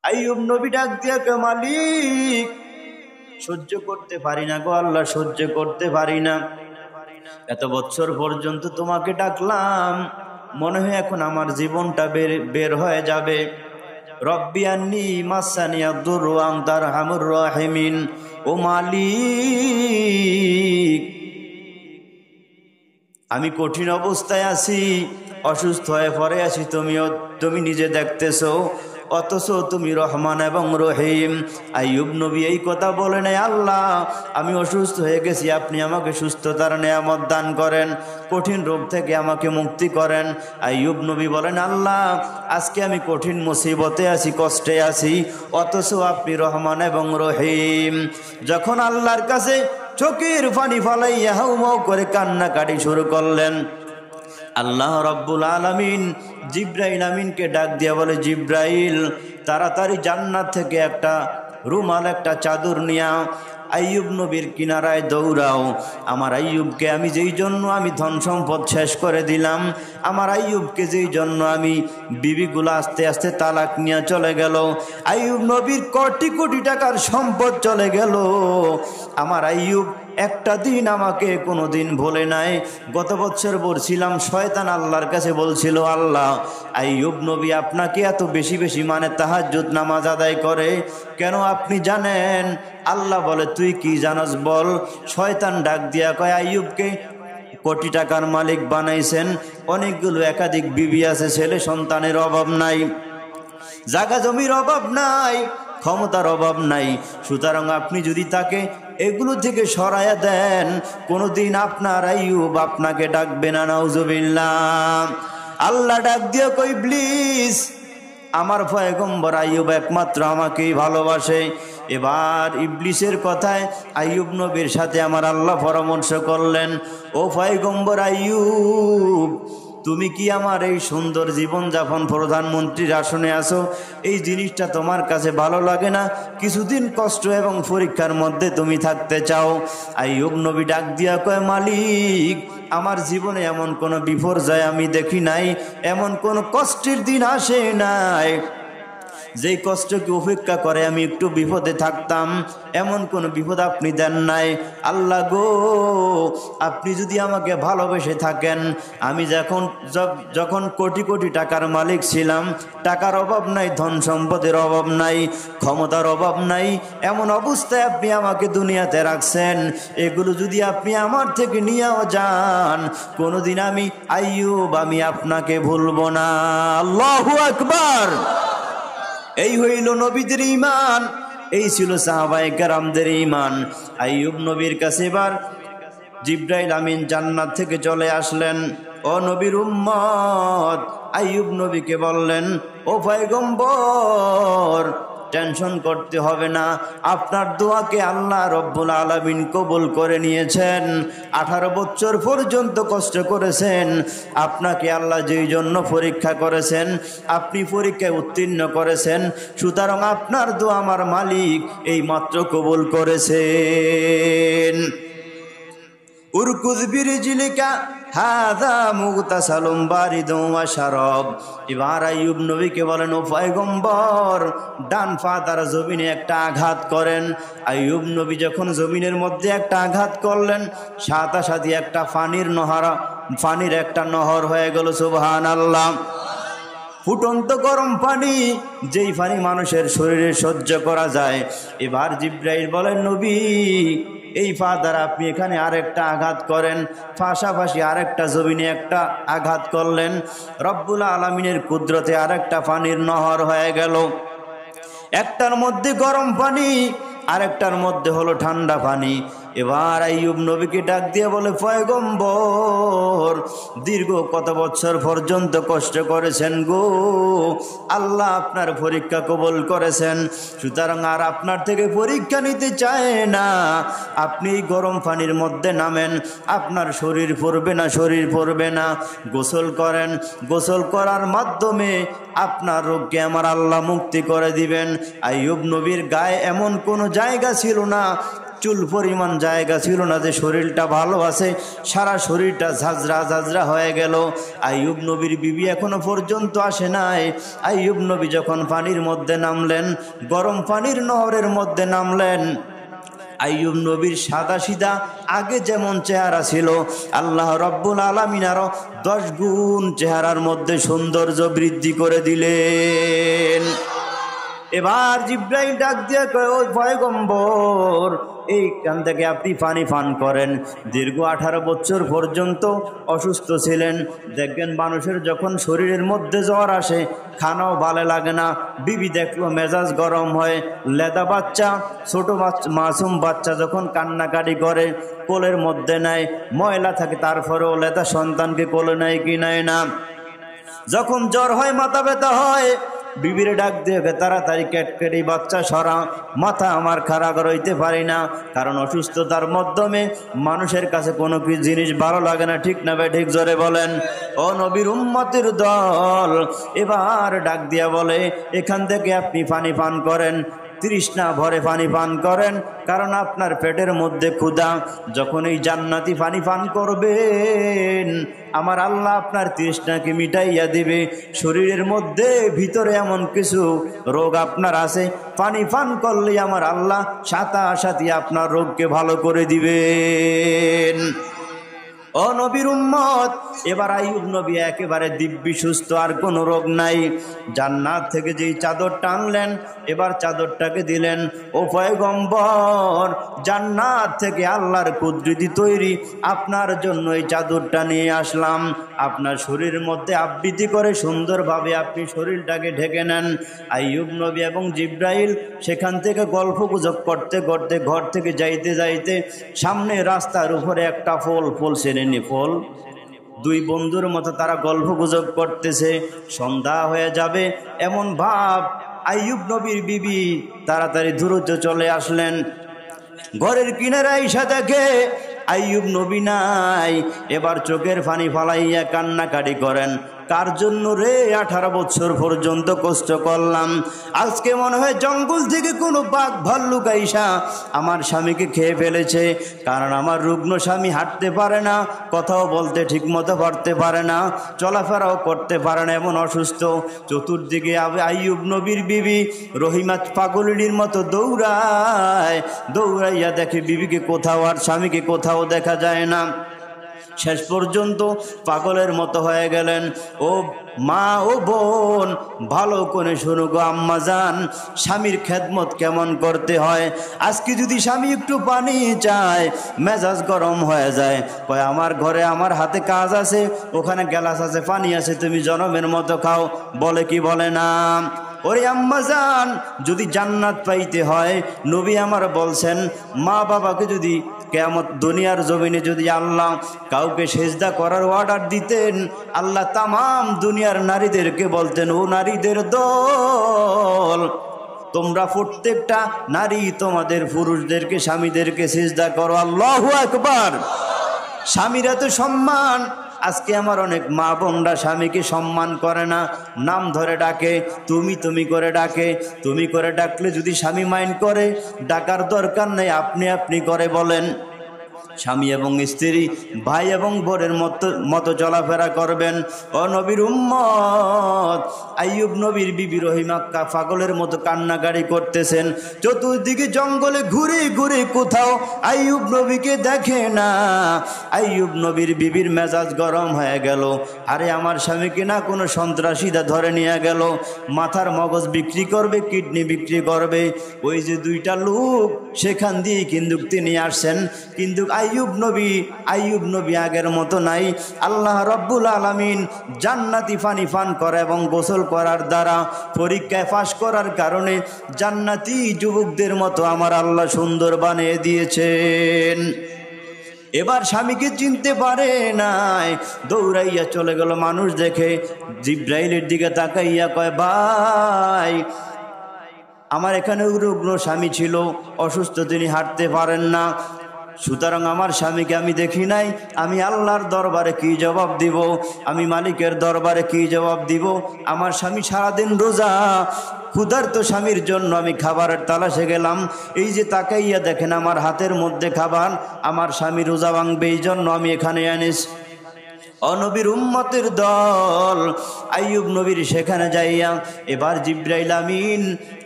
আইয়ুব নবী ডাক দিয়া কয়, মালিক সহ্য করতে পারি না গো আল্লাহ, সহ্য করতে পারি না। এত বছর পর্যন্ত তোমাকে ডাকলাম, মনে হয় এখন আমার জীবনটা বের হয়ে যাবে। রব্বি আন্নি মাসানিয়া দুরু ওয়া আনতা আরহামুর রাহিমিন। ও মালিক, আমি কঠিন অবস্থায় আছি, অসুস্থ হয়ে পড়ে আছি, তুমি নিজে দেখতেছো, অথচ তুমি রহমান এবং রহিম। আইয়ুব নবী এই কথা বলে নাই, আল্লাহ আমি অসুস্থ হয়ে গেছি, আপনি আমাকে সুস্থতার নেয়ামত দান করেন, কঠিন রোগ থেকে আমাকে মুক্তি করেন। আইয়ুব নবী বলেন, আল্লাহ আজকে আমি কঠিন মুসিবতে আছি, কষ্টে আছি, অথচ আপনি রহমান এবং রহিম। যখন আল্লাহর কাছে চোখের পানি ফালাইয়া হাউমাউ করে কান্নাকাটি শুরু করলেন, আল্লাহ রব্বুল আলামিন জিব্রাইল আমিনকে ডাক দিয়া বলে, জিব্রাইল তাড়াতাড়ি জান্নাত থেকে একটা রুমাল, একটা চাদর নিয়া আইয়ুব নবীর কিনারায় দৌড়াও। আমার আইয়ুবকে আমি যেই জন্য আমি ধন সম্পদ শেষ করে দিলাম, আমার আইয়ুবকে যেই জন্য আমি বিবিগুলো আস্তে আস্তে তালাক নিয়ে চলে গেল, আইয়ুব নবীর কোটি কোটি টাকার সম্পদ চলে গেল, আমার আইয়ুব একটা দিন আমাকে কোনো দিন ভোলে নাই। গত বছর বলছিলাম, শয়তান আল্লাহর কাছে বলছিল, আল্লাহ আইয়ুব নবী আপনাকে এত বেশি বেশি মানে তাহাজ্জুদ নামাজ আদায় করে কেন, আপনি জানেন? আল্লাহ বলে, তুই কি জানাস বল। শয়তান ডাক দিয়া কয়, আইয়ুবকে কোটি টাকার মালিক বানাইছেন, অনেকগুলো একাধিক বিবি আছে, ছেলে সন্তানের অভাব নাই, জায়গা জমির অভাব নাই, ক্ষমতার অভাব নাই, সুতরাং আপনি যদি তাকে এগুলো থেকে সরাইয়া দেন, কোনোদিন আপনার আইয়ুব আপনাকে ডাকবে না। নাউজুবিল্লাহ। আল্লাহ ডাক দিয়ে কই, ইবলিস আমার পয়গম্বর আইয়ুব একমাত্র আমাকেই ভালোবাসে। এবার ইবলিসের কথায় আইয়ুব নবীর সাথে আমার আল্লাহ পরামর্শ করলেন, ও পয়গম্বর আইয়ুব, তুমি কি আমার এই সুন্দর জীবনযাপন, প্রধানমন্ত্রীর আসনে আছো, এই জিনিসটা তোমার কাছে ভালো লাগে না? কিছুদিন কষ্ট এবং পরীক্ষার মধ্যে তুমি থাকতে চাও? আইয়ুব নবী ডাক দিয়া কয়, মালিক আমার জীবনে এমন কোনো বিপর্যয় আমি দেখি নাই, এমন কোনো কষ্টের দিন আসে নাই যেই কষ্টকে উপেক্ষা করে আমি একটু বিপদে থাকতাম, এমন কোন বিপদ আপনি দেন নাই। আল্লাহ গো, আপনি যদি আমাকে ভালোবেসে থাকেন, আমি যখন কোটি কোটি টাকার মালিক ছিলাম, টাকার অভাব নাই, ধন সম্পদের অভাব নাই, ক্ষমতার অভাব নাই, এমন অবস্থায় আপনি আমাকে দুনিয়াতে রাখছেন, এগুলো যদি আপনি আমার থেকে নিয়েও যান, কোনোদিন আমি আইয়ুব আমি আপনাকে ভুলব না। আল্লাহু আকবার। এই হইল নবীদের ঈমান, এই ছিল সাহাবায়ে কেরামদের ঈমান। আইয়ুব নবীর কাছে এবার জিব্রাইল আমিন জান্নাত থেকে চলে আসলেন। ও নবীর উম্মত, আইয়ুব নবীকে বললেন, ও পয়গম্বর টেনশন করতে হবে না, আপনার দোয়াকে আল্লাহ রব্বুল আলামিন কবুল করে নিয়েছেন। 18 বছর পর্যন্ত কষ্ট করেছেন, আপনাকে আল্লাহ যেই জন্য পরীক্ষা করেছেন, আপনি পরীক্ষায় উত্তীর্ণ করেছেন, সুতরাং আপনার দোয়া আমার মালিক এই মাত্র কবুল করেছেন। উরকুজ বিরিজিলিকা হাযা মুগতাসালুম বারিদুম ওয়া শারাব। এবার আইয়ুব নবীকে বলেন, ও পয়গম্বর ডান পা দ্বারা জমিনে একটা আঘাত করেন। আইয়ুব নবী যখন জমিনের মধ্যে একটা আঘাত করলেন, সাথে সাথে একটা পানির একটা নহর হয়ে গেল। সুবহানাল্লাহ। ফুটন্ত গরম পানি, যেই পানি মানুষের শরীরে সহ্য করা যায়। এবার জিব্রাইল বলেন, নবী এই পা দ্বারা আপনি এখানে আরেকটা আঘাত করেন, পাশাপাশি আরেকটা জমিনে একটা আঘাত করলেন, রব্বুল আলামিনের কুদরতে আরেকটা পানির নহর হয়ে গেল। একটার মধ্যে গরম পানি, আরেকটার মধ্যে হলো ঠান্ডা পানি। এবার আইয়ুব নবীকে ডাক দিয়ে বলে, পয়গম্বর দীর্ঘ কত বছর পর্যন্ত কষ্ট করেছেন গো, আল্লাহ আপনার পরীক্ষা কবুল করেছেন, সুতরাং আর আপনার থেকে পরীক্ষা নিতে চায় না। আপনি গরম পানির মধ্যে নামেন, আপনার শরীর পড়বে না, গোসল করেন, গোসল করার মাধ্যমে আপনার রোগকে আমার আল্লাহ মুক্তি করে দিবেন। আইয়ুব নবীর গায়ে এমন কোনো জায়গা ছিল না চুল পরিমাণ জায়গা ছিল না যে শরীরটা ভালো আছে, সারা শরীরটা ঝাঁঝরা ঝাঁঝরা হয়ে গেল। আইয়ুব নবীর বিবি এখনো পর্যন্ত আসে নাই। আইয়ুব নবী যখন পানির মধ্যে নামলেন, গরম পানির নহরের মধ্যে নামলেন, আইয়ুব নবীর সাদা সিধা আগে যেমন চেহারা ছিল, আল্লাহ রব্বুল আলামিন আরো 10 গুণ চেহারার মধ্যে সৌন্দর্য বৃদ্ধি করে দিলেন। এবার জিব্রাইল ডাক দিয়ে কয়, ও পয়গম্বর, এইখান থেকে আপনি পানি পান করেন। দীর্ঘ 18 বছর পর্যন্ত অসুস্থ ছিলেন। দেখবেন মানুষের যখন শরীরের মধ্যে জ্বর আসে, খানাও ভালো লাগে না। বিবি দেখলো মেজাজ গরম হয়। লেদা বাচ্চা, ছোট বাচ্চা, মাসুম বাচ্চা যখন কান্নাকাটি করে, কোলের মধ্যে নেয়, ময়লা থাকে, তারপরেও লেদা সন্তানকে কোলে নেয় কি নেয় না। যখন জ্বর হয়, মাথা ব্যথা হয়, বিবিরে ডাক দিয়ে তাড়াতাড়ি কেটকেটি বাচ্চা সরা, মাথা আমার খারাপ রইতে পারি না। কারণ অসুস্থতার মাধ্যমে মানুষের কাছে কোনো কি জিনিস ভালো লাগে না, ঠিক না ভাই? ঠিক জোরে বলেন। ও নবীর উম্মতের দল, এবার ডাক দিয়া বলে, এখান থেকে আপনি পানি পান করেন, তৃষ্ণা ভরে পানি পান করেন, কারণ আপনার পেটের মধ্যে ক্ষুধা। যখন এই জান্নাতি পানি পান করবেন, আমার আল্লাহ আপনার তৃষ্ণাকে মিটাইয়া দিবে। শরীরের মধ্যে ভিতরে এমন কিছু রোগ আপনার আছে, পানি পান করলে আমার আল্লাহ সাথে আপনার রোগকে ভালো করে দিবেন। ও নবীর উম্মত, এবার আইয়ুব নবী একেবারে দিব্যি সুস্থ, আর কোনো রোগ নাই। জান্নাত থেকে যেই চাদর টানলেন, এবার চাদরটাকে দিলেন, ও পয়গম্বর, জান্নাত থেকে আল্লাহর কুদরতি তৈরি আপনার জন্য এই চাদরটা নিয়ে আসলাম। আপনার শরীরের মধ্যে আবৃত্তি করে সুন্দরভাবে আপনি শরীরটাকে ঢেকে নেন। আইয়ুব নবী এবং জিব্রাইল সেখান থেকে গল্প গুজব করতে করতে ঘর থেকে যাইতে যাইতে সামনে রাস্তার উপরে একটা ফল চেনেনি, ফল, দুই বন্ধুর মতো তারা গল্প গুজব করতেছে। সন্ধ্যা হয়ে যাবে এমন ভাব। আইয়ুব নবীর বিবি তাড়াতাড়ি দ্রুত চলে আসলেন। ঘরের কিনারায় এসে দেখে আইয়ুব নবী নাই। এবার চোখের পানি ফালাইয়া কান্নাকাটি করেন, কার জন্য রে 18 বছর পর্যন্ত কষ্ট করলাম, আজকে মনে হয় জঙ্গল থেকে কোনো বাঘ ভাল্লুক আইসা আমার স্বামীকে খেয়ে ফেলেছে। কারণ আমার রুগ্ন স্বামী হাঁটতে পারে না, কথাও বলতে ঠিক মতো পারতে পারে না, চলাফেরাও করতে পারে না, এমন অসুস্থ। চতুর্দিকে আইয়ুব নবীর বিবি রহিমা পাগলিনীর মতো দৌড়াইয়া দেখে বিবিকে কোথাও, আর স্বামীকে কোথাও দেখা যায় না। শেষ পর্যন্ত পাগলের মতো হয়ে গেলেন। ও মা, ও বোন, ভালো করে শুনো গো আম্মা জান, স্বামীর খেদমত কেমন করতে হয়। আজকে যদি স্বামী একটু পানি চায়, মেজাজ গরম হয়ে যায়, কয় আমার ঘরে আমার হাতে কাজ আছে, ওখানে গ্লাস আছে, পানি আছে, তুমি জনমের মতো খাও, বলে কি বলে না? ওরে আম্মা জান, যদি জান্নাত পাইতে হয়, নবী আমার বলছেন, মা বাবাকে যদি কিয়ামত দুনিয়ার জমিনে যদি আল্লাহ কাউকে সেজদা করার অর্ডার দিতেন, আল্লাহ তামাম দুনিয়ার নারীদেরকে বলতেন, ও নারীদের দল, তোমরা প্রত্যেকটা নারী তোমাদের পুরুষদেরকে, স্বামীদেরকে সিজদা করো। আল্লাহু আকবার। স্বামীর এত সম্মান। আজকে আমার অনেক মা বোনরা স্বামীকে সম্মান করে না, নাম ধরে ডাকে, তুমি করে ডাকে। তুমি করে ডাকলে যদি স্বামী মাইন্ড করে, ডাকার দরকার নেই, আপনি করে বলেন। স্বামী এবং স্ত্রী, ভাই এবং বোনের মতো চলাফেরা করবেন। ও নবীর উম্মত, আইয়ুব নবীর বিবি রহিমা পাগলের মতো কান্নাকাটি করতেছেন। চতুর্দিকে জঙ্গলে ঘুরে ঘুরে কোথাও আইয়ুব নবীকে দেখে না। আইয়ুব নবীর বিবির মেজাজ গরম হয়ে গেল। আরে আমার স্বামীকে না কোনো সন্ত্রাসীরা ধরে নিয়ে গেল, মাথার মগজ বিক্রি করবে, কিডনি বিক্রি করবে। ওই যে দুইটা লোক সেখান দিয়ে কিন্তু তিনি আসছেন, কিন্তু আইয়ুব নবী আগের মতো নাই। আল্লাহ রব্বুল আলামিন জান্নাতি পানি পান করা এবং গোসল করার দ্বারা পরীক্ষায় পাশ করার কারণে জান্নাতি যুবকদের মতো আমার আল্লাহ সুন্দর বানিয়ে দিয়েছেন। এবার স্বামীকে চিনতে পারে নাই, দৌড়াইয়া চলে গেল। মানুষ দেখে জিব্রাইলের দিকে তাকাইয়া কয়, ভাই, আমার এখানে রুগ্ন স্বামী ছিল, অসুস্থ, তিনি হাঁটতে পারেন না, সুতরাং আমার স্বামীকে আমি দেখি নাই, আমি আল্লাহর দরবারে কি জবাব দিব, আমি মালিকের দরবারে কি জবাব দিব? আমার স্বামী সারাদিন রোজা, ক্ষুধার্ত স্বামীর জন্য আমি খাবারের তালাশে গেলাম, এই যে তাকাইয়া দেখেন আমার হাতের মধ্যে খাবার, আমার স্বামী রোজা ভাঙবে এই জন্য আমি এখানে আনিস। অনবীর উম্মতের দল আইয়ুব নবীর সেখানে যাইয়া এবার জিব্রাইল আমিন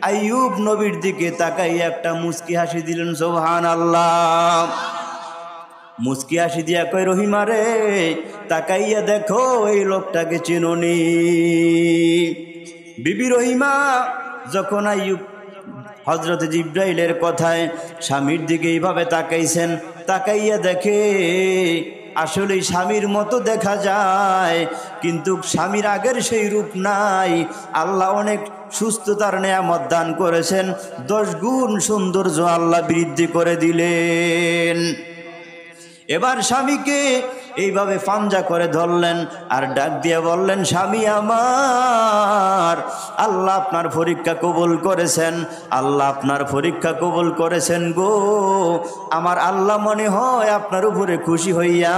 আইয়ুব নবীর দিকে তাকাইয়া একটা মুস্কি হাসি দিলেন। সুবহানাল্লাহ। মুস্কি হাসি দিয়া কয়, রহিমা রে, তাকাইয়া দেখো এই লোকটাকে চিনোনি? বিবি রহিমা যখন আইয়ুব হযরত জিব্রাইলের কথায় স্বামীর দিকে এইভাবে তাকাইছেন, তাকাইয়া দেখে আসলে স্বামীর মতো দেখা যায়, কিন্তু স্বামীর আগের সেই রূপ নাই। আল্লাহ অনেক সুস্থতার নেয়ামত দান করেছেন, 10 গুণ সৌন্দর্য আল্লাহ বৃদ্ধি করে দিলেন। এবার স্বামীকে এইভাবে পাঞ্জা করে ধরলেন আর ডাক দিয়ে বললেন, স্বামী আমার, আল্লাহ আপনার পরীক্ষা কবুল করেছেন, আল্লাহ আপনার পরীক্ষা কবুল করেছেন গো। আমার আল্লাহ মনে হয় আপনার উপরে খুশি হইয়া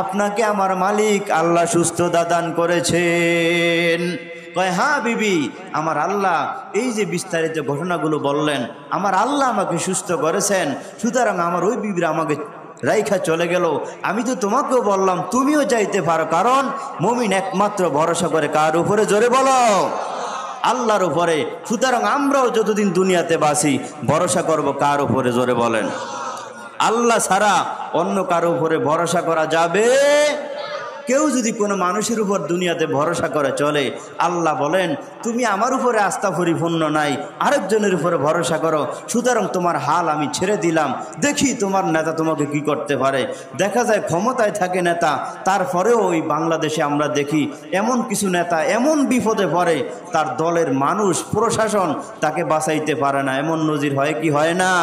আপনাকে আমার মালিক আল্লাহ সুস্থতা দান করেছেন। কয়, হ্যাঁ বিবি, আমার আল্লাহ এই যে বিস্তারিত ঘটনাগুলো বললেন, আমার আল্লাহ আমাকে সুস্থ করেছেন, সুতরাং আমার ওই বিবিরা আমাকে রাইখা চলে গেল। আমি তো তোমাকেও বললাম তুমিও যাইতে পারো, কারণ মুমিন একমাত্র ভরসা করে কার উপরে? জোরে বলো, আল্লাহর উপরে। সুতরাং আমরাও যতদিন দুনিয়াতে বাসি ভরসা করব কার উপরে? জোরে বলেন। আল্লাহ ছাড়া অন্য কারো উপরে ভরসা করা যাবে? কেউ যদি কোনো মানুষের উপর দুনিয়াতে ভরসা করে চলে, আল্লাহ বলেন তুমি আমার উপরে আস্থা পরিপূর্ণ নাই, আরেকজনের উপরে ভরসা করো, সুতরাং তোমার হাল আমি ছেড়ে দিলাম, দেখি তোমার নেতা তোমাকে কি করতে পারে। দেখা যায় ক্ষমতায় থাকে নেতা, তারপরেও ওই বাংলাদেশে আমরা দেখি এমন কিছু নেতা এমন বিপদে পড়ে তার দলের মানুষ প্রশাসন তাকে বাঁচাইতে পারে না। এমন নজির হয় কি হয় না?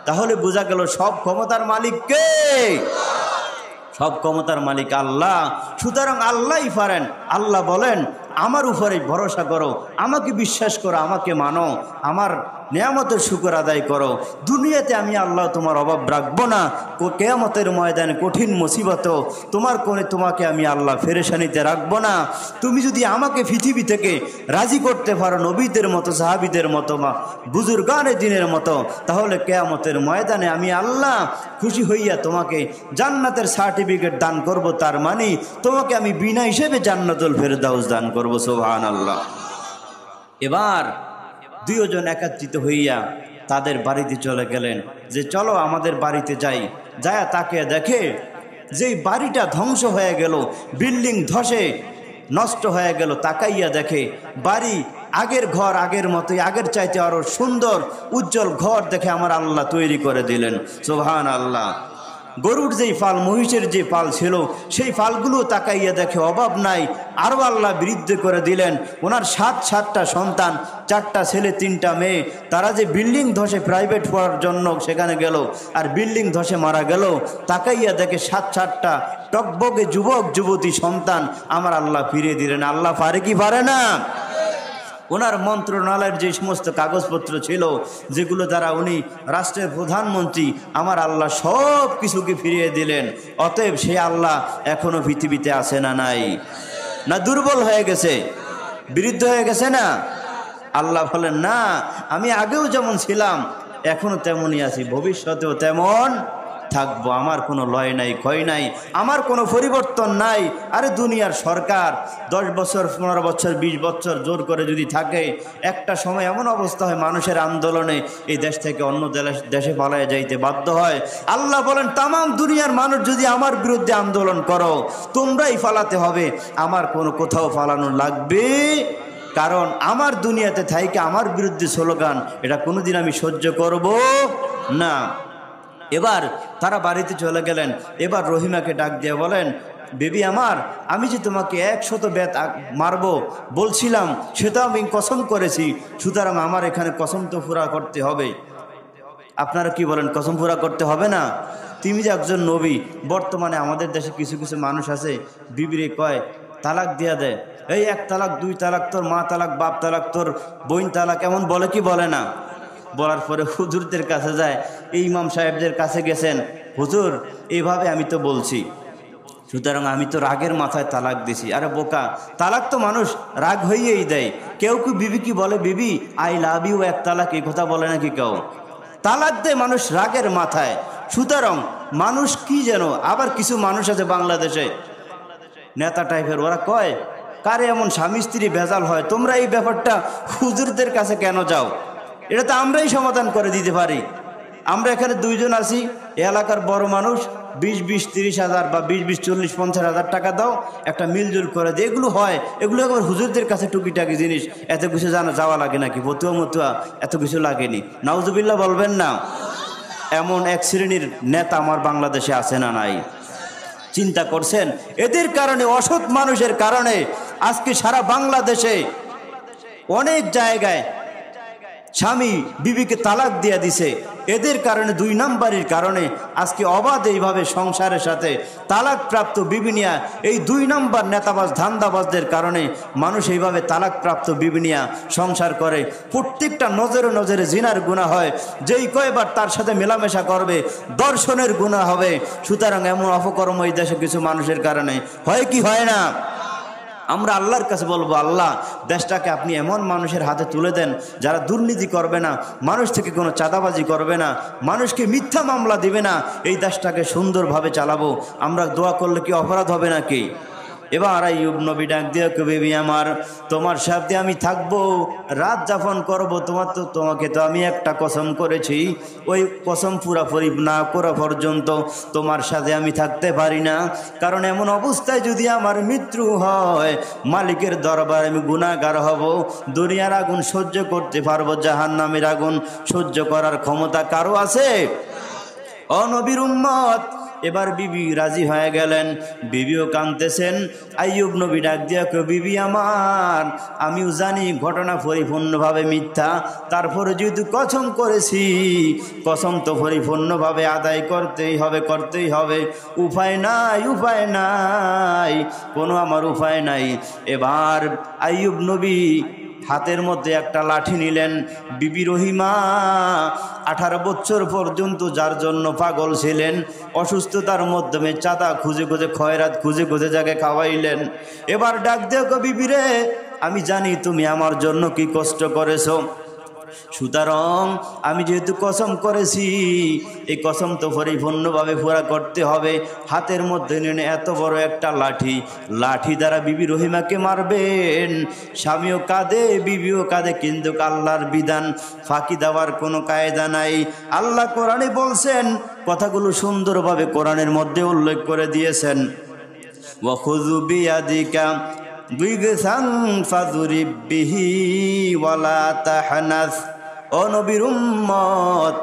তাহলে বোঝা গেল সব ক্ষমতার মালিক কে? সব ক্ষমতার মালিক আল্লাহ। সুতরাং আল্লাহই পারেন। আল্লাহ বলেন আমার উপরে ভরসা করো, আমাকে বিশ্বাস করো, আমাকে মানো, আমার নেয়ামতের শুকর আদায় করো, দুনিয়াতে আমি আল্লাহ তোমার অভাব রাখবো না। কিয়ামতের ময়দানে কঠিন মুসিবত তোমাকে আমি আল্লাহ ফেরেশানিতে রাখবো না। তুমি যদি আমাকে পৃথিবী থেকে রাজি করতে পারো নবীদের মতো, সাহাবীদের মতো, বুজুর্গানে দিনের মতো, তাহলে কিয়ামতের ময়দানে আমি আল্লাহ খুশি হইয়া তোমাকে জান্নাতের সার্টিফিকেট দান করব, তার মানে তোমাকে আমি বিনা হিসেবে জান্নাতুল ফেরদাউস দান করব। সুবহানাল্লাহ। এবার দুইজন একত্রিত হইয়া তাদের বাড়িতে চলে গেলেন, যে চলো আমাদের বাড়িতে যাই। যায় তাকে দেখে যে বাড়িটা ধ্বংস হয়ে গেল, বিল্ডিং ধসে নষ্ট হয়ে গেল। তাকাইয়া দেখে বাড়ি আগের ঘর আগের মতোই, আগের চাইতে আরো সুন্দর উজ্জ্বল ঘর দেখে আমার আল্লাহ তৈরি করে দিলেন। সুবহানাল্লাহ। গরুর যেই পাল, মহিষের যে পাল ছিল সেই পালগুলো তাকাইয়া দেখে অভাব নাই, আরও আল্লাহ বৃদ্ধি করে দিলেন। ওনার 7টা সন্তান, 4টা ছেলে 3টা মেয়ে, তারা যে বিল্ডিং ধসে প্রাইভেট পড়ার জন্য সেখানে গেল আর বিল্ডিং ধসে মারা গেল। তাকাইয়া দেখে 7টা টকবকে যুবক যুবতী সন্তান আমার আল্লাহ ফিরিয়ে দিলেন। আল্লাহ পারে কি পারে না? ওনার মন্ত্রণালয়ের যে সমস্ত কাগজপত্র ছিল, যেগুলো দ্বারা উনি রাষ্ট্রের প্রধানমন্ত্রী, আমার আল্লাহ সব কিছুকে ফিরিয়ে দিলেন। অতএব সে আল্লাহ এখনো পৃথিবীতে আছে না নাই? না দুর্বল হয়ে গেছে, বিরুদ্ধ হয়ে গেছে না? আল্লাহ বলেন না, আমি আগেও যেমন ছিলাম এখনো তেমনই আছি, ভবিষ্যতেও তেমন থাকবো। আমার কোনো লয় নাই, ক্ষয় নাই, আমার কোনো পরিবর্তন নাই। আরে দুনিয়ার সরকার 10 বছর 15 বছর 20 বছর জোর করে যদি থাকে, একটা সময় এমন অবস্থা হয় মানুষের আন্দোলনে এই দেশ থেকে অন্য দেশে পালায় যাইতে বাধ্য হয়। আল্লাহ বলেন তামাম দুনিয়ার মানুষ যদি আমার বিরুদ্ধে আন্দোলন করো, তোমরাই পালাতে হবে, আমার কোনো কোথাও পালানো লাগবে, কারণ আমার দুনিয়াতে থাইকে আমার বিরুদ্ধে স্লোগান, এটা কোনোদিন আমি সহ্য করব না। এবার তারা বাড়িতে চলে গেলেন। এবার রহিমাকে ডাক দিয়ে বলেন, বেবি আমার, আমি যে তোমাকে 100 বেত মারবো বলছিলাম সেটা আমি কসম করেছি, সুতরাং আমার এখানে কসম তো পুরা করতে হবে। আপনারা কি বলেন, কসম পুরা করতে হবে না? তুমি যে একজন নবী, বর্তমানে আমাদের দেশে কিছু কিছু মানুষ আছে বিবিরে কয় তালাক দিয়া দেয়, এই 1 তালাক 2 তালাক, তোর মা তালাক, বাপ তালাক, তোর বোন তালাক, এমন বলে কি বলে না? বলার পরে হুজুরদের কাছে যায়, এই ইমাম সাহেবদের কাছে গেছেন, হুজুর এইভাবে আমি তো বলছি, সুতরাং আমি তো রাগের মাথায় তালাক দিছি। আরে বোকা, তালাক তো মানুষ রাগ হইয়েই দেয়। কেউ কেউ বিবি কি বলে, বিবি আই লাভ ইউ এক তালাক, এই কথা বলে নাকি কেউ? তালাক দেয় মানুষ রাগের মাথায়। সুতরাং মানুষ কি যেন, আবার কিছু মানুষ আছে বাংলাদেশে নেতা টাইপের, ওরা কয় কারে এমন স্বামী স্ত্রী ভেজাল হয়, তোমরা এই ব্যাপারটা হুজুরদের কাছে কেন যাও? এটা তো আমরাই সমাধান করে দিতে পারি। আমরা এখানে দুইজন আছি, এলাকার বড় মানুষ, 20-20, 30,000 বা 20-20, 40, 50,000 টাকা দাও, একটা মিলজুল করে দিয়ে এগুলো হয়। এগুলো একবার হুজুরদের কাছে টুকিটাকি জিনিস, এত কিছু যাওয়া লাগে নাকি? ফতুয়া মতুয়া এত কিছু লাগেনি। নাউজুবিল্লাহ বলবেন না? এমন এক শ্রেণীর নেতা আমার বাংলাদেশে আছে না নাই? চিন্তা করছেন? এদের কারণে, অসৎ মানুষের কারণে আজকে সারা বাংলাদেশে অনেক জায়গায় স্বামী বিবিকে তালাক দিয়ে দিছে। এদের কারণে, 2 নাম্বারের কারণে আজকে অবাধ এইভাবে সংসারের সাথে তালাক প্রাপ্ত বিবি নিয়া, এই 2 নাম্বার নেতাবাজ ধান্দাবাজদের কারণে মানুষ এইভাবে তালাক প্রাপ্ত বিবি নিয়া সংসার করে। প্রত্যেকটা নজরে নজরে জিনার গুনাহ হয়, যেই কয়বার তার সাথে মেলামেশা করবে দর্শনের গুনাহ হবে। সুতরাং এমন অপকর্ম এই দেশে কিছু মানুষের কারণে হয় কি হয় না? আমরা আল্লাহর কাছে বলবো, আল্লাহ দেশটাকে আপনি এমন মানুষের হাতে তুলে দেন যারা দুর্নীতি করবে না, মানুষ থেকে কোনো চাঁদাবাজি করবে না, মানুষকে মিথ্যা মামলা দিবে না, এই দেশটাকে সুন্দরভাবে চালাবো। আমরা দোয়া করলে কি অপরাধ হবে নাকি? এবার আইয়ুব নবী ডাক দিয়ে, বিবি আমার, তোমার সাথে আমি থাকবো, রাত যাপন করবো, তোমাকে তো আমি একটা কসম করেছি, ওই কসম পুরাপুরি না করা পর্যন্ত তোমার সাথে আমি থাকতে পারি না। কারণ এমন অবস্থায় যদি আমার মৃত্যু হয়, মালিকের দরবারে আমি গুনাহগার হব। দুনিয়ার আগুন সহ্য করতে পারবো, জাহান্নামের আগুন সহ্য করার ক্ষমতা কারো আছে? ও নবীর উম্মত, এবার বিবি রাজি হয়ে গেলেন। বিবিও কাঁদতেছেন। আইয়ুব নবী ডাক দিয়া, বিবি আমার, আমিও জানি ঘটনা পরিপূর্ণভাবে মিথ্যা, তারপরে যেহেতু কসম করেছি, কসম তো পরিপূর্ণভাবে আদায় করতেই হবে। উপায় নাই, কোনো আমার উপায় নাই। এবার আইয়ুব নবী হাতের মধ্যে একটা লাঠি নিলেন। বিবি রহিমা 18 বছর পর্যন্ত যার জন্য পাগল ছিলেন, অসুস্থতার মাধ্যমে চাঁদা খুঁজে খয়রাত খুঁজে যাকে খাওয়াইলেন। এবার ডাক দেও, বিবি রে, আমি জানি তুমি আমার জন্য কি কষ্ট করেছো, সুতরাং আমি যেহেতু কসম করেছি, এই কসম তো পরিপূর্ণভাবে পুরা করতে হবে। হাতের মধ্যে নিয়ে এত বড় একটা লাঠি দ্বারা বিবি রহিমাকে মারবেন। স্বামীও কাঁদে, বিবিও কাঁদে, কিন্তু আল্লাহর বিধান ফাঁকি দেওয়ার কোনো কায়দা নাই। আল্লাহ কোরআনে বলছেন, কথাগুলো সুন্দরভাবে কোরআনের মধ্যে উল্লেখ করে দিয়েছেন, ওয়াখুযু বিয়াদিকা বিগসান ফাযরিব বিহি ওয়ালা তাহনাস। ও নবীর উম্মত,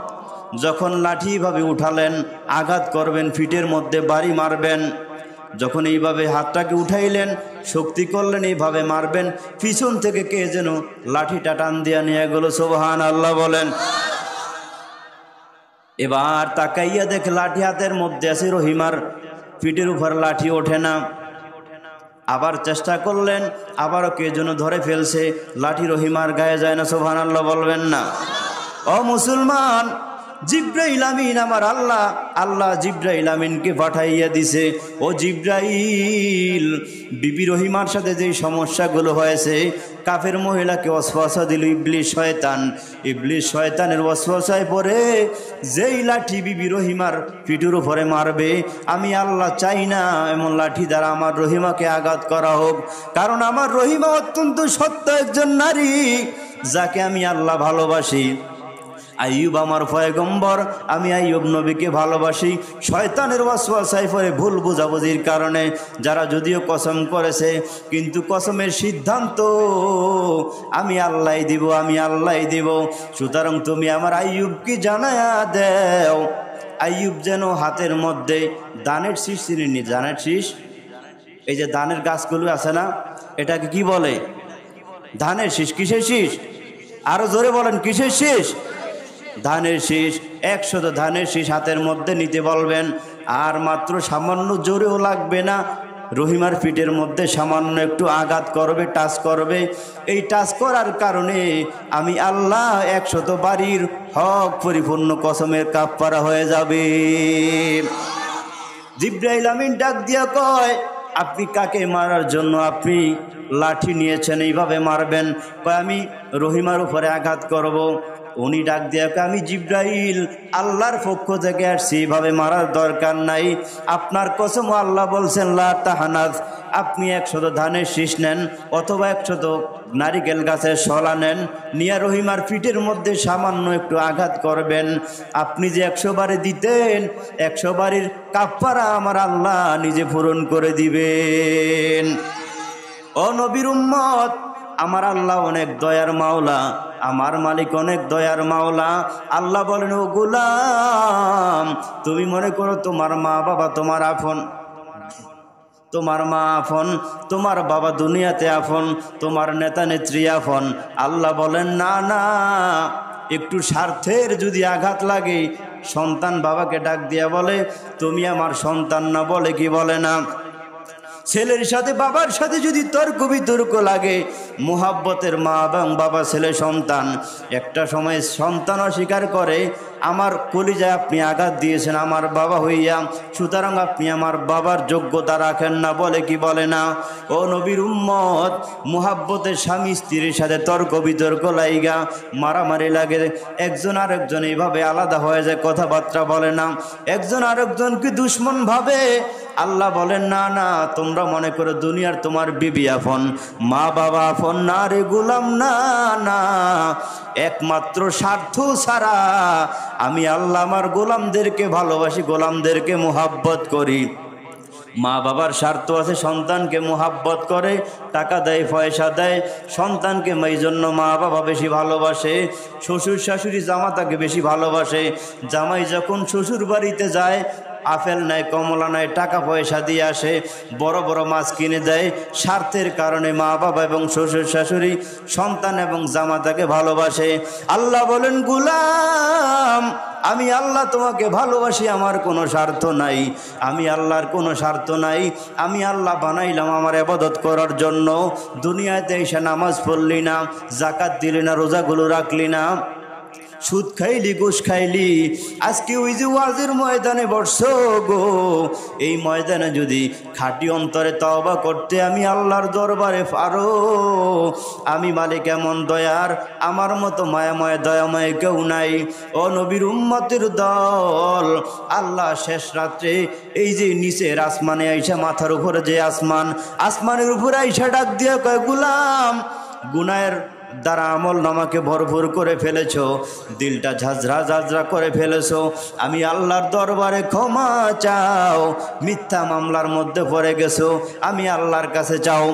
যখন লাঠি ভাবে উঠালেন, আঘাত করবেন, ফিটের মধ্যে বাড়ি মারবেন। যখন এইভাবে হাতটাকে উঠাইলেন, শক্তি করলেন, এইভাবে মারবেন, পিছন থেকে কে যেন লাঠিটা টান দিয়া নিয়ে গেল। সুবহানাল্লাহ বলেন। এবার তাকাইয়া দেখে লাঠি হাতের মধ্যে আছে, রহিমার পিঠের উপর লাঠি ওঠে না। আবার চেষ্টা করলেন, আবারও কে যেন ধরে ফেলছে, লাঠি রহিমার গায়ে যায় না। সুবহানাল্লাহ বলবেন না? ও মুসলমান, জিব্রাইল আমিন আমার আল্লাহ জিব্রাইল আমিনকে পাঠাইয়া দিছে। ও জিব্রাইল, বিবি রহিমার সাথে যেই সমস্যাগুলো হয়েছে, কাফের মহিলাকে ওয়াসওয়াসা দিল ইবলিস শয়তানের ওয়াসওয়াসায় পড়ে যেই লাঠি বিবি রহিমার পিঠের উপরে মারবে, আমি আল্লাহ চাই না এমন লাঠি দ্বারা আমার রহিমাকে আঘাত করা হোক। কারণ আমার রহিমা অত্যন্ত সত্য একজন নারী, যাকে আমি আল্লাহ ভালোবাসি। আইয়ুব আমার পয়গম্বর, আমি আইয়ুব নবীকে ভালোবাসি। শয়তানের ওয়াসওয়াসায় পড়ে ভুল বুঝাবুঝির কারণে যারা যদিও কসম করেছে, কিন্তু কসমের সিদ্ধান্ত আমি আল্লাহই দিব। সুতরাং তুমি আমার আইয়ুবকে জানায়া দেও। আইয়ুব যেন হাতের মধ্যে দানের শীষ চিনি, দানের শীষ, এই যে ধানের গাছগুলো আছে না, এটাকে কি বলে? ধানের শীষ। কিসের শীষ? আরো জোরে বলেন, কিসের শীষ? ধানের শীষ। 100 ধানের শীষ হাতের মধ্যে নিতে বলবেন। আর মাত্র সামান্য জোরেও লাগবে না, রহিমার পিঠের মধ্যে সামান্য একটু আঘাত করবে, টাচ করবে। এই টাচ করার কারণে আমি আল্লাহ 100 বাড়ির হক পরিপূর্ণ কসমের কাফারা হয়ে যাবে। জিবরাইল আমিন ডাক দিয়া কয়, আপনি কাকে মারার জন্য আপনি লাঠি নিয়েছেন, এইভাবে মারবেন? কয় আমি রহিমার উপরে আঘাত করব। উনি ডাক দিয়া কয়, আমি জিবরাইল আল্লাহর পক্ষ থেকে আসছি, এইভাবে মারার দরকার নাই। আপনার কসম আল্লাহ বলছেন লা তাহানাস, আপনি 100 ধানের শীষ নেন অথবা 100 নারিকেল গাছের শলা নেন, নিয়া রহিমার পিঠের মধ্যে সামান্য একটু আঘাত করবেন। আপনি যে 100 বারে দিতেন, 100 বারের কাফারা আমার আল্লাহ নিজে পূরণ করে দিবেন। ও নবীর উম্মত, আমার আল্লাহ অনেক দয়ার মাওলা, আমার মালিক অনেক দয়ার মাওলা। আল্লাহ বলেন, ও গোলাম, তুমি মনে করো তোমার মা বাবা তোমার আপন, তোমার মা আপন, তোমার বাবা দুনিয়াতে আপন, তোমার নেতা নেত্রী আপন। আল্লাহ বলেন, না না, একটু স্বার্থের যদি আঘাত লাগে, সন্তান বাবাকে ডাক দিয়া বলে তুমি আমার সন্তান না, বলে কি বলে না? ছেলের সাথে বাবার সাথে যদি তর্ক বিতর্ক লাগে, মুহাব্বতের মা এবং বাবা ছেলে সন্তান, একটা সময় সন্তান অস্বীকার করে আমার কলিজায় আপনি আঘাত দিয়েছেন আমার বাবা হইয়া, সুতরাং আপনি আমার বাবার যোগ্যতা রাখেন না, বলে কি বলে না? ও নবীর উম্মত, মুহাব্বতের স্বামী স্ত্রীর সাথে তর্ক বিতর্ক লাইগা মারামারি লাগে, একজন আরেকজন এইভাবে আলাদা হয়ে যায়, কথাবার্তা বলে না, একজন আরেকজনকে দুশ্মন ভাবে। আল্লাহ বলেন, না না, তোমরা মনে করো দুনিয়ার তোমার বিবি আপন, মা বাবা আপন না রে গোলাম, না না, একমাত্র স্বার্থ ছাড়া আমি আল্লাহ আমার গোলামদেরকে ভালোবাসি, গোলামদেরকে মুহাব্বত করি। মা বাবার স্বার্থ আছে, সন্তানকে মুহাব্বত করে, টাকা দেয়, পয়সা দেয় সন্তানকে, এই জন্য মা বাবা বেশি ভালোবাসে। শ্বশুর শাশুড়ি জামাতাকে বেশি ভালোবাসে। জামাই যখন শ্বশুর বাড়িতে যায়, আপেল নেয়, কমলা নেয়, টাকা পয়সা দিয়ে আসে, বড় বড় মাছ কিনে দেয়। স্বার্থের কারণে মা বাবা এবং শ্বশুর শাশুড়ি সন্তান এবং জামাতাকে ভালোবাসে। আল্লাহ বলেন, গোলাম, আমি আল্লাহ তোমাকে ভালোবাসি, আমার কোনো স্বার্থ নাই, আমি আল্লাহর কোনো স্বার্থ নাই। আমি আল্লাহ বানাইলাম আমার ইবাদত করার জন্য। দুনিয়াতে এসে নামাজ পড়লি না, যাকাত দিলি না, রোজাগুলো রাখলি না, সুদ খাইলি, ঘুষ খাইলি, আজকে ওই যে ওয়াজের ময়দানে বসছো গো, এই ময়দানে যদি খাঁটি অন্তরে তওবা করতে আমি আল্লাহর দরবারে পারো, আমি মালিক এমন দয়ার, আমার মতো মায়াময় দয়াময় কেউ নাই। ও নবীর উম্মতের দল, আল্লাহ শেষ রাত্রে এই যে নিচের আসমানে আইসা, মাথার উপরে যে আসমান, আসমানের উপরে আইসা ডাক দিয়ে কয়, গোলাম, গুনাহের দ্বারা আমল নামাকে ভরপুর করে ফেলেছ, দিলটা ঝাঁঝরা ঝাঁঝরা করে ফেলেছ, আমি আল্লাহর দরবারে ক্ষমা চাও। মিথ্যা মামলার মধ্যে পড়ে গেছো, আমি আল্লাহর কাছে চাও।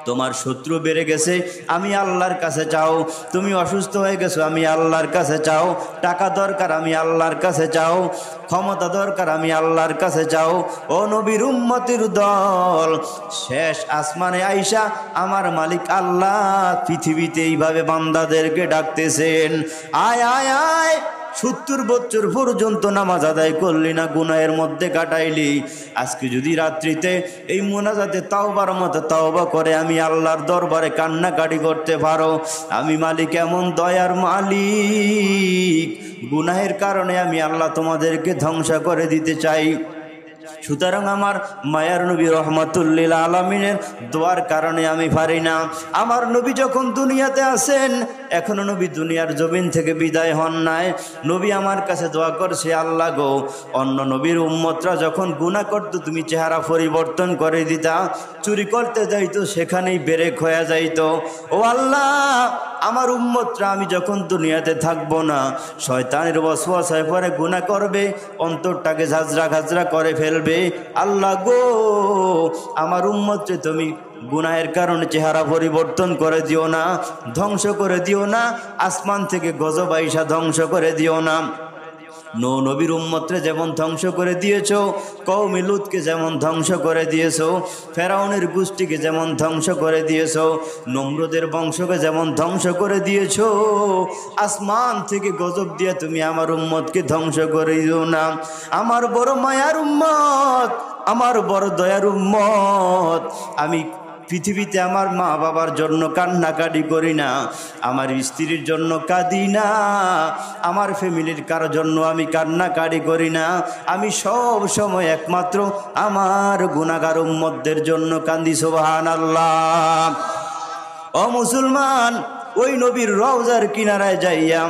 তোমার শত্রু বেড়ে গেছে, আমি আল্লাহর কাছে চাও। তুমি অসুস্থ হয়ে গেছো, আমি আল্লাহর কাছে চাও। টাকা দরকার, আমি আল্লাহর কাছে চাও। ক্ষমতা দরকার, আমি আল্লাহর কাছে চাও। ও নবীর উম্মতির দল, শেষ আসমানে আইসা আমার মালিক আল্লাহ পৃথিবীতে এইভাবে বান্দাদেরকে ডাকতেছেন, আয় আয় আয়, 70 বছর পর্যন্ত নামাজ আদায় করলি না, গুনাহের মধ্যে কাটাইলি, আজকে যদি রাত্রিতে এই মোনাজাতে তাওবার মতো তাওবা করে আমি আল্লাহর দরবারে কান্নাকাটি করতে পারো, আমি মালিক এমন দয়ার মালিক, গুনাহের কারণে আমি আল্লাহ তোমাদেরকে ধ্বংস করে দিতে চাই। সুতরাং আমার মায়ার নবী রহমাতুল্লিল আলামিনের দোয়ার কারণে আমি পারি না। আমার নবী যখন দুনিয়াতে আসেন, এখনো নবী দুনিয়ার জমিন থেকে বিদায় হন নাই, নবী আমার কাছে দোয়া করছে, আল্লাহ গো, অন্য নবীর উম্মতরা যখন গুনাহ করতো তুমি চেহারা পরিবর্তন করে দিতা, চুরি করতে যাইতো সেখানেই ব্রেক হয়ে যাইতো। ও আল্লাহ, আমার উম্মতরা আমি যখন দুনিয়াতে থাকবো না, শয়তানের ওয়াসওয়াসায় পরে গুনাহ করবে, অন্তরটাকে ঝাঁঝরা ঘাজরা করে ফেলবে। আল্লাহ গো, আমার উম্মতকে তুমি গুনাহের কারণে চেহারা পরিবর্তন করে দিও না, ধ্বংস করে দিও না, আসমান থেকে গজব আইসা ধ্বংস করে দিও না। নবীর উম্মতরে যেমন ধ্বংস করে দিয়েছো, কওমে লুতকে যেমন ধ্বংস করে দিয়েছো, ফেরাউনের গোষ্ঠীকে যেমন ধ্বংস করে দিয়েছো, নমরুদের বংশকে যেমন ধ্বংস করে দিয়েছো, আসমান থেকে গজব দিয়ে তুমি আমার উম্মতকে ধ্বংস করে দিও না। আমার বড় মায়ার উম্মত, আমার বড় দয়ার উম্মত, আমি পৃথিবীতে আমার মা বাবার জন্য কান্নাকাটি করি না, আমার স্ত্রীর জন্য কাঁদি না, আমার ফ্যামিলির কারো জন্য আমি কান্নাকাটি করি না, আমি সব সময় একমাত্র আমার গুনাহগার উম্মতদের জন্য কান্দি। সুবহানাল্লাহ। ও মুসলমান, ওই নবীর রওজার কিনারায় যাইয়া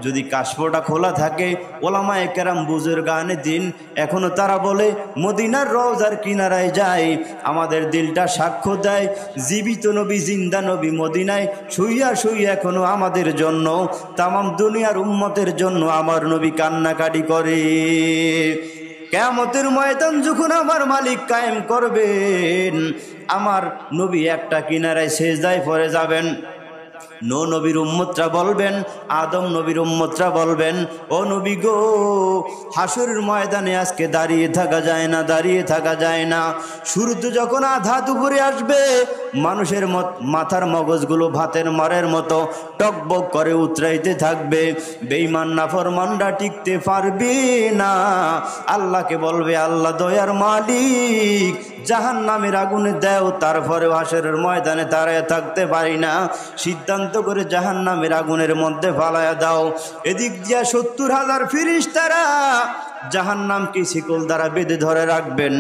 যদি কাশফটা খোলা থাকে, ওলামায়ে কেরাম বুজুর্গানে দিন এখনো তারা বলে মদিনার রওজার কিনারায় যায়, আমাদের দিলটা সাক্ষ্য দেয় জীবিত নবী, জিন্দা নবী মদিনায় শুইয়া শুইয়া এখনো আমাদের জন্য, তামাম দুনিয়ার উম্মতের জন্য আমার নবী কান্নাকাটি করে। কিয়ামতের ময়দান যখন আমার মালিক কায়েম করবেন, আমার নবী একটা কিনারায় সেজদায় পড়ে যাবেন। নবীর উম্মতরা বলবেন, আদম নবীর উম্মতরা বলবেন, ও নবী গো, হাসরের ময়দানে আজকে দাঁড়িয়ে থাকা যায় না, দাঁড়িয়ে থাকা যায় না। সূর্য যখন আধা দুপুরে আসবে, মানুষের মাথার মগজগুলো ভাতের মারের মতো টকবক করে উতরাইতে থাকবে, বেঈমান নাফরমানরা টিকতে পারবে না। আল্লাহকে বলবে, আল্লাহ দয়ার মালিক, জাহান্নামের আগুনে দেও, তারপরেও হাসরের ময়দানে দাঁড়িয়ে থাকতে পারি না, সিদ্ধান্ত করে জাহান্নামের আগুনের মধ্যে ফালায়া দাও। এদিক দিয়া ৭০,০০০ ফেরেশতারা জাহান্নামকে শিকল দ্বারা বেঁধে ধরে রাখবেন।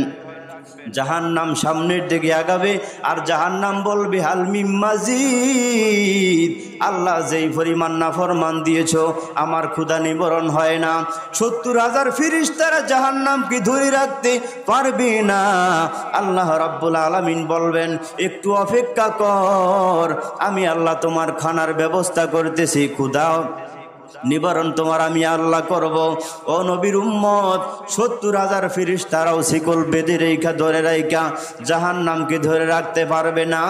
জাহান্নাম সামনের দিকে আগাবে আর জাহান্নাম বলবে, হাল মিম মাজিদ, আল্লাহ যেই পরিমাণ নাফরমান দিয়েছো আমার ক্ষুধা নিবারণ হয় না। ৭০,০০০ ফেরেশতারা জাহান্নামকে ধরে রাখতে পারবে না। আল্লাহ রাব্বুল আলামিন বলবেন, একটু অপেক্ষা কর, আমি আল্লাহ তোমার খানার ব্যবস্থা করতেছি, ক্ষুধা নিবারণ তোমার আমি আল্লাহ করব। ও নবীর উম্মত, ৭০,০০০ ফেরেশতারাও শিকল বেঁধে রেখা ধরে রাইখা জাহান্নামকে ধরে রাখতে পারবে না।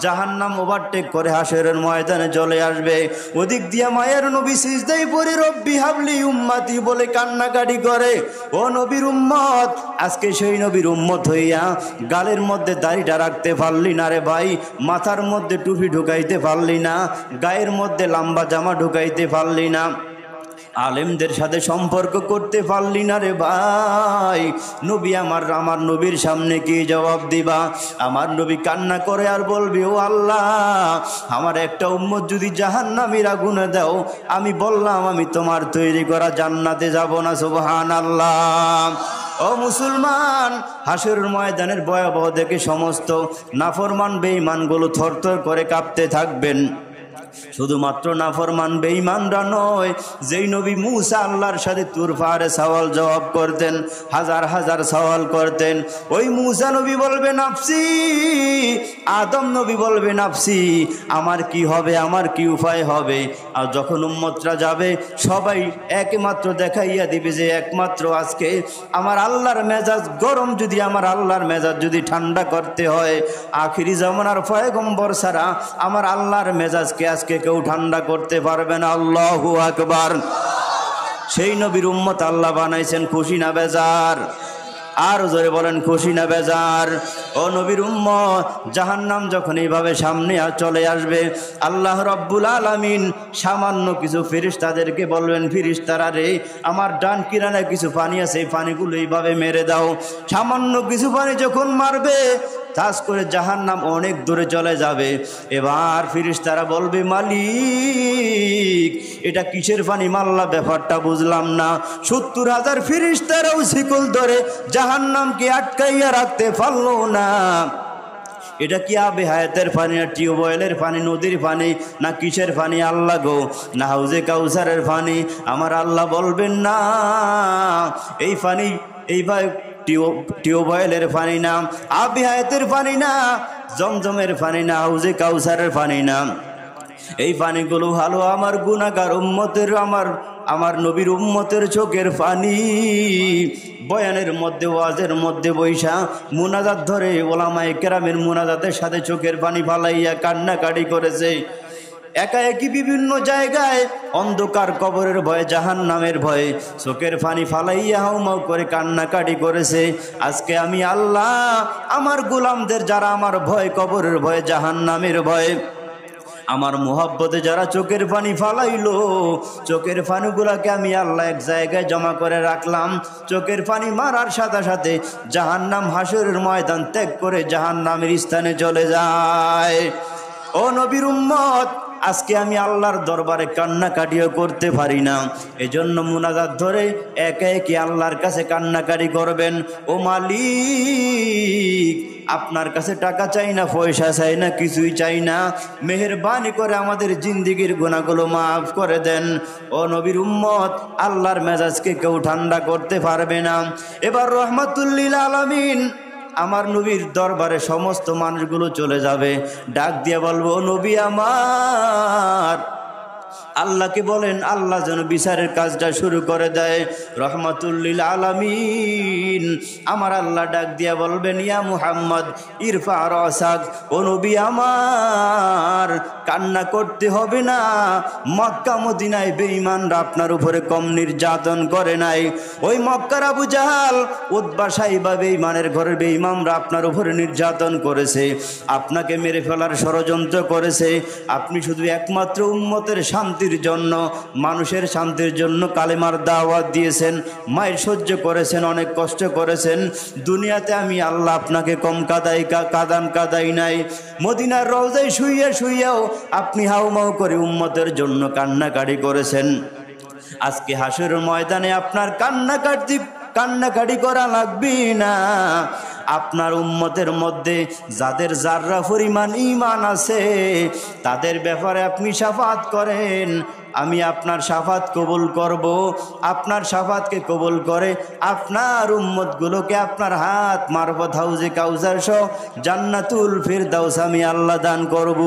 জাহান্নাম ওভারটেক করে হাসরের ময়দানে চলে আসবে। ওদিক দিয়ে মায়ের নবী সিজদায় পড়ে রব্বি হাবলি উম্মতি বলে কান্নাকাটি করে। ও নবীর উম্মত, আজকে সেই নবীর উম্মত হইয়া গালের মধ্যে দাড়িটা রাখতে পারলি না রে ভাই, মাথার মধ্যে টুপি ঢুকাইতে পারলি না, গায়ের মধ্যে লম্বা জামা ঢুকাইতে পারলি না, আলেমদের সাথে সম্পর্ক করতে পারলি না রে ভাই। নবী আমার নবীর সামনে কি জবাব দিবা? আমার নবী কান্না করে আর বলবি, ও আল্লাহ, আমার একটা উম্মত যদি জাহান্নামের আগুনে দাও, আমি বললাম আমি তোমার তৈরি করা জান্নাতে যাব না। সুবহানাল্লাহ। ও মুসলমান, হাসরের ময়দানের ভয়াবহ দেখে সমস্ত নাফরমান বেঈমানগুলো থরথর করে কাঁপতে থাকবেন। শুধুমাত্র নাফরমান বেঈমানরা নয়, যেই নবী মুসা আল্লাহর সাথে তুর পাহাড়ে সওয়াল জবাব করতেন, হাজার হাজার সওয়াল করতেন, ওই মুসা নবী বলবে নাফসি, আদম নবী বলবে নাফসি, আমার কি হবে, আমার কি উপায় হবে। আর যখন উম্মতরা যাবে সবাই একমাত্র দেখাইয়া দিবে যে একমাত্র আজকে আমার আল্লাহর মেজাজ গরম, যদি আমার আল্লাহর মেজাজ যদি ঠান্ডা করতে হয়, আখিরি জামানার পয়গম্বর ছাড়া আমার আল্লাহর মেজাজকে আজকে কেউ ঠান্ডা করতে পারবে না। আল্লাহু আকবার। সেই নবীর উম্মত আল্লাহ বানাইছেন খুশি না বেজার? আর জোরে বলেন, খুশি না বেজার? ও নবীর উম্মত, জাহান্নাম যখন এইভাবে সামনে চলে আসবে, আল্লাহ রাব্বুল আলামিন সামান্য কিছু ফেরেশতাদেরকে বলবেন, ফেরেশতারা রে, আমার ডান কিনারে কিছু পানি আছে, এই পানিগুলো এইভাবে মেরে দাও। সামান্য কিছু পানি যখন মারবে, তাস করে জাহান্নাম অনেক দূরে চলে যাবে। এবার ফেরেশতারা বলবে, মালিক, এটা কিসের পানি মারলা, ব্যাপারটা বুঝলাম না। ৭০,০০০ ফেরেশতারাও শিকল ধরে জাহান্নামকে আটকাইয়া রাখতে পারলো না। এটা কি আবে হায়াতের পানি, না টিউবওয়েলের পানি, নদীর পানি, না কিসের পানি আল্লাহ গো? না হাউজে কাউসারের পানি? আমার আল্লাহ বলবেন না, এই পানি এইভাবে টিউবওয়েলের পানি না, আবে হায়াতের পানি না, জমজমের পানি না, হাউজে কাউসারের পানি না। এই পানিগুলো ভালো আমার গুনাহগার উম্মতের, আমার নবীর উম্মতের চোখের পানি। বয়ানের মধ্যে, ওয়াজের মধ্যে বৈশা মুনাজাত ধরে ওলামায়ে কেরামের মুনাজাতের সাথে চোখের পানি ফালাইয়া কান্নাকাটি করেছে। একাএকি বিভিন্ন জায়গায় অন্ধকার কবরের ভয়ে, জাহান্নামের ভয়ে চোখের পানি ফালাইয়া হাউমাউ করে কান্নাকাটি করেছে। আজকে আমি আল্লাহ আমার গোলামদের যারা আমার ভয়, কবরের ভয়ে, জাহান্নামের ভয়ে, আমার মোহাব্বতে যারা চোখের পানি ফালাইলো, চোখের পানিগুলাকে আমি আল্লাহ এক জায়গায় জমা করে রাখলাম। চোখের পানি মারার সাথে সাথে জাহান্নাম হাসরের ময়দান ত্যাগ করে জাহান্নামের স্থানে চলে যায়। ও নবীর উম্মত, আজকে আমি আল্লাহর দরবারে কান্নাকাটিও করতে পারি না। এজন্য মুনাজাত ধরে একে একে আল্লাহর কাছে কান্নাকাটি করবেন। ও মালিক, আপনার কাছে টাকা চাই না, পয়সা চাই না, কিছুই চাই না, মেহেরবানি করে আমাদের জিন্দিগির গুনাহগুলো মাফ করে দেন। ও নবীর উম্মত, আল্লাহর মেজাজকে কেউ ঠান্ডা করতে পারবে না। এবার রহমাতুল লিল আলামিন আমার নবীর দরবারে সমস্ত মানুষগুলো চলে যাবে, ডাক দিয়ে বলবো, নবী আমার। আল্লাহকে বলেন আল্লাহ যেন বিচারের কাজটা শুরু করে দেয়। রহমাতুল লিল আলামিন আমার আল্লাহ ডাক দিয়া বলবেন, ইয়া মুহাম্মদ ইরফা রাসাক। ও নবী আমার, কান্না করতে হবে না। মক্কা মদিনায় বেঈমানরা আপনার উপরে কম নির্যাতন করে নাই। ওই মক্কার আবু জাহাল, উতবা, সাইবা বেঈমানের ঘরের বেঈমানরা আপনার উপরে নির্যাতন করেছে, আপনাকে মেরে ফেলার ষড়যন্ত্র করেছে। আপনি শুধু একমাত্র উম্মতের শান্তির জন্য, মানুষের শান্তির জন্য কালেমার দাওয়াত দিয়েছেন, মায়ের সহ্য করেছেন, অনেক কষ্ট করেছেন। দুনিয়াতে আমি আল্লাহ আপনাকে কম কাদাই নাই। মদিনার রওজায় শুইয়া শুইয়াও আপনি হাউমাউ করে উম্মতের জন্য কান্নাকাটি করেছেন। আজকে হাসরের ময়দানে আপনার কান্নাকাটি করা লাগবে না। আপনার উম্মতের মধ্যে যাদের যাররা পরিমাণ ঈমান আছে, তাদের ব্যাপারে আপনি শাফাত করেন, আমি আপনার শাফাত কবুল করব। আপনার শাফাতকে কবুল করে আপনার উম্মতগুলোকে আপনার হাত মারফত হাউজে কাউসার সহ জান্নাতুল ফিরদাউস আমি আল্লাহ দান করব।